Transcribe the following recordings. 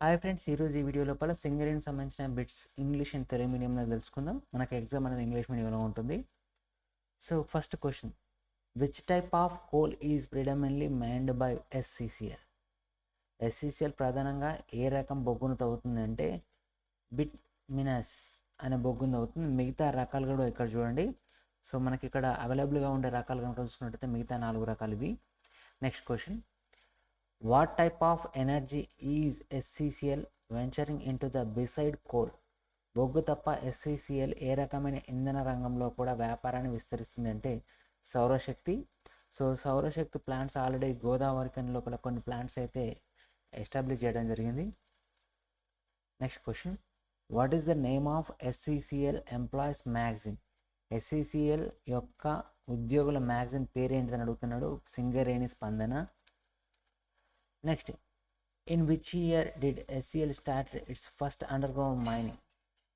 Hi friends, ఈరోజు ఈ video లోపల సింగరేణికి సంబంధించిన బిట్స్ ఇంగ్లీష్ అండ్ తెలుగు మీడియంలో తెలుసుకుందాం. మనకు ఎగ్జామ్ అనేది ఇంగ్లీష్ మీడియంలో ఉంటుంది. So first question, which type of coal is predominantly mined by SCCL? SCCL ప్రధానంగా ఏ రకం బొగ్గును తవ్వుతుంది అంటే బిట్మినస్ అనే బొగ్గును తవ్వుతుంది. మిగతా రకాలు కూడా ఇక్కడ చూడండి. సో మనకి ఇక్కడ అవైలబుల్గా ఉండే రకాలు కనుక చూసుకున్నట్టయితే మిగతా 4 రకాలు ఇవి. Next question, what type of energy is SCCL venturing into the beside coal? బొగ్గు తప్ప SCCL ఏ రకమైన ఇంధన రంగంలో కూడా వ్యాపారాన్ని విస్తరిస్తుంది అంటే సౌరశక్తి. సో సౌరశక్తి ప్లాంట్స్ ఆల్రెడీ గోదావరి కని లోపల కొన్ని ప్లాంట్స్ అయితే ఎస్టాబ్లిష్ చేయడం జరిగింది. Next question, what is the name of SCCL employees magazine? SCCL యొక్క ఉద్యోగుల మ్యాగజైన్ పేరేంటిదని అడుగుతున్నాడు. సింగరేణి స్పందన. Next, in which year did SCL start it's first under ground mining?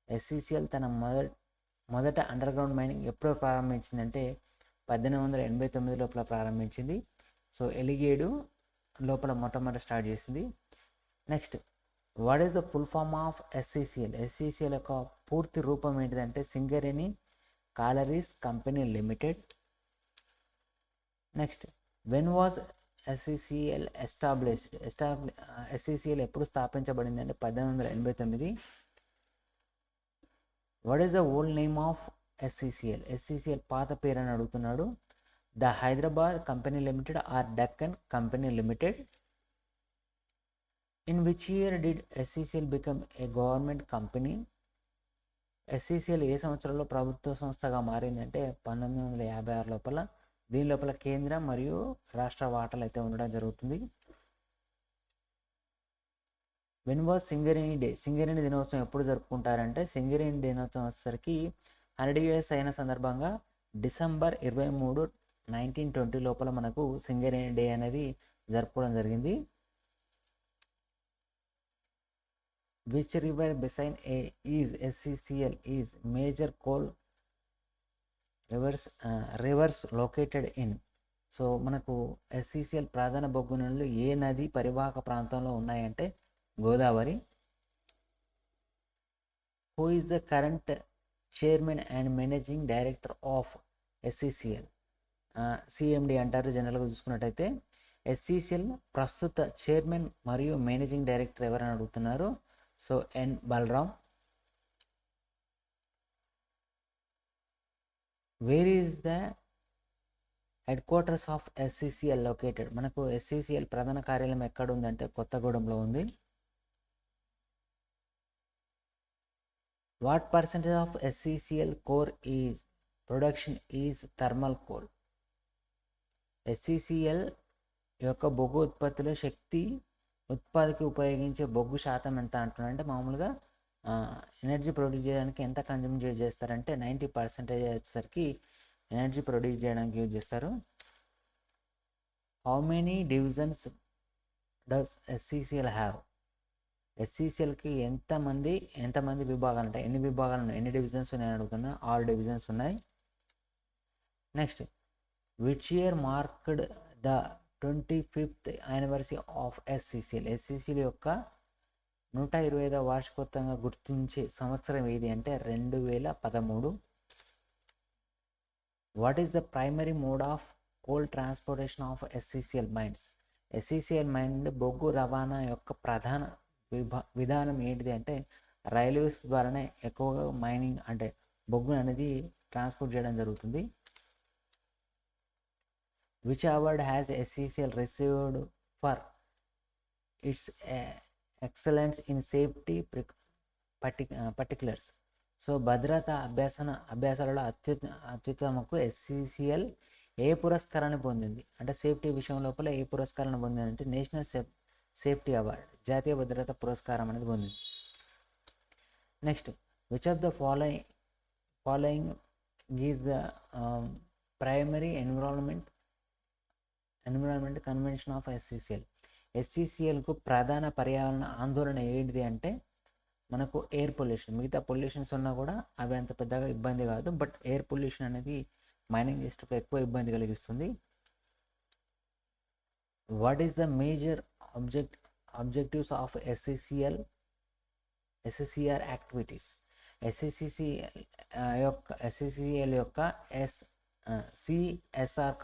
SCCL తన మొదట అండర్ గ్రౌండ్ మైనింగ్ ఎప్పుడు ప్రారంభించిందంటే 1889 లోపల ప్రారంభించింది. సో ఎలిగేడు లోపల మొట్టమొదటి స్టార్ట్ చేసింది. Next, what is the full form of SCCL? SCCL యొక్క పూర్తి రూపం ఏంటిదంటే Singareni collieries company limited. Next, when was SCCL established? SCCL ఎప్పుడు స్థాపించబడింది అంటే 1889. What is the old name of SCCL? SCCL పాత పేరు అని అడుగుతున్నాడు. The Hyderabad company limited or Deccan company limited. In which year did SCCL become a government company? SCCL ఏ సంవత్సరంలో ప్రభుత్వ సంస్థగా మారిందంటే 1956 లోపల. దీని లోపల కేంద్ర మరియు రాష్ట్ర వాటాలు అయితే ఉండడం జరుగుతుంది. When was Singareni day? Singareni దినోత్సవం ఎప్పుడు జరుపుకుంటారంటే సింగరేణి దినోత్సవం వచ్చేసరికి 100 years అయిన సందర్భంగా డిసెంబర్ 23, 1920 లోపల మనకు సింగరేణి డే అనేది జరుపుకోవడం జరిగింది. Which river basin a is SCCL is major coal rivers located in? So మనకు SCCL ప్రధాన బొగ్గు నుండి ఏ నది పరివాహక ప్రాంతంలో ఉన్నాయంటే Godavari. Who is the current chairman and managing director of SCCL? CMD అంటారు జనరల్గా చూసుకున్నట్టయితే. SCCL ప్రస్తుత చైర్మన్ మరియు మేనేజింగ్ డైరెక్టర్ ఎవరని అడుగుతున్నారు. So N. Balram. Where is the headquarters of SCCL located? మనకు SCCL ప్రధాన కార్యాలయం ఎక్కడ ఉందంటే కొత్తగూడెంలో ఉంది. What percentage of SCCL core is production is thermal coal? SCCL యొక్క బొగ్గు ఉత్పత్తిలో శక్తి ఉత్పత్తికి ఉపయోగించే బొగ్గు శాతం ఎంత అంటున్నారంటే మామూలుగా ఎనర్జీ ప్రొడ్యూస్ చేయడానికి ఎంత కన్జ్యూమ్ చేస్తారంటే 90% వచ్చేసరికి ఎనర్జీ ప్రొడ్యూస్ చేయడానికి యూజ్ చేస్తారు. How many divisions does SCCL have? SCCLకి ఎంతమంది విభాగాలు ఉంటాయి, ఎన్ని విభాగాలు ఉన్నాయి, ఎన్ని డివిజన్స్ ఉన్నాయని అడుగుతున్నా. 6 డివిజన్స్ ఉన్నాయి. Next, which year marked the 25th anniversary of SCCL? SCCL యొక్క 125వ వార్షికోత్సవంగా గుర్తించే సంవత్సరం ఏది అంటే 2013. What is the primary mode of coal transportation of SCCL mines? SCCL mine నుండి బొగ్గు రవాణా యొక్క ప్రధాన విధానం ఏంటిది అంటే రైల్వేస్ ద్వారానే ఎక్కువగా మైనింగ్ అంటే బొగ్గు అనేది ట్రాన్స్పోర్ట్ చేయడం జరుగుతుంది. Which award has SCCL received for it's excellence in safety particulars? So భద్రతా అభ్యాసాలలో అత్యుత్తమకు SCCL ఏ పురస్కారాన్ని పొందింది అంటే సేఫ్టీ విషయం లోపల ఏ పురస్కారాన్ని పొందింది అంటే నేషనల్ సేఫ్టీ అవార్డ్, జాతీయ భద్రతా పురస్కారం అనేది పొందింది. Next, which of the following is the primary environment convention of SCCL? SCCLకు ప్రధాన పర్యావరణ ఆందోళన ఏంటిది అంటే మనకు ఎయిర్ పొల్యూషన్. మిగతా పొల్యూషన్స్ ఉన్నా కూడా అవి అంత పెద్దగా ఇబ్బంది కాదు, బట్ ఎయిర్ పొల్యూషన్ అనేది మైనింగ్ చేసేటప్పుడు ఎక్కువ ఇబ్బంది కలిగిస్తుంది. What is the major object objectives of SSCR activities. SSCL యొక్క సిఎస్ఆర్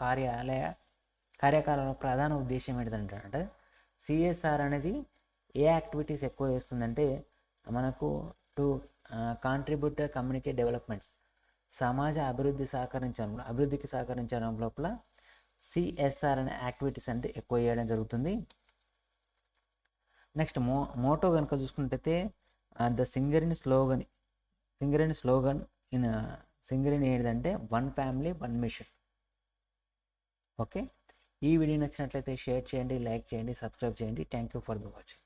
కార్యకలాపాల ప్రధాన ఉద్దేశం ఏంటంటే సిఎస్ఆర్ అనేది ఏ యాక్టివిటీస్ ఎక్కువ చేస్తుందంటే మనకు టు కాంట్రిబ్యూట్ కమ్యూనిటీ డెవలప్మెంట్స్, సమాజ అభివృద్ధికి సహకరించడం లోపల సిఎస్ఆర్ అనే యాక్టివిటీస్ అంటే ఎక్కువ చేయడం జరుగుతుంది. నెక్స్ట్ మోటో కనుక చూసుకుంటే the Singareni slogan in Singareni ఏంటంటే 1 ఫ్యామిలీ 1 మిషన్. ఓకే, ఈ వీడియో నచ్చినట్లయితే షేర్ చేయండి, లైక్ చేయండి, సబ్స్క్రైబ్ చేయండి. Thank you for the watching.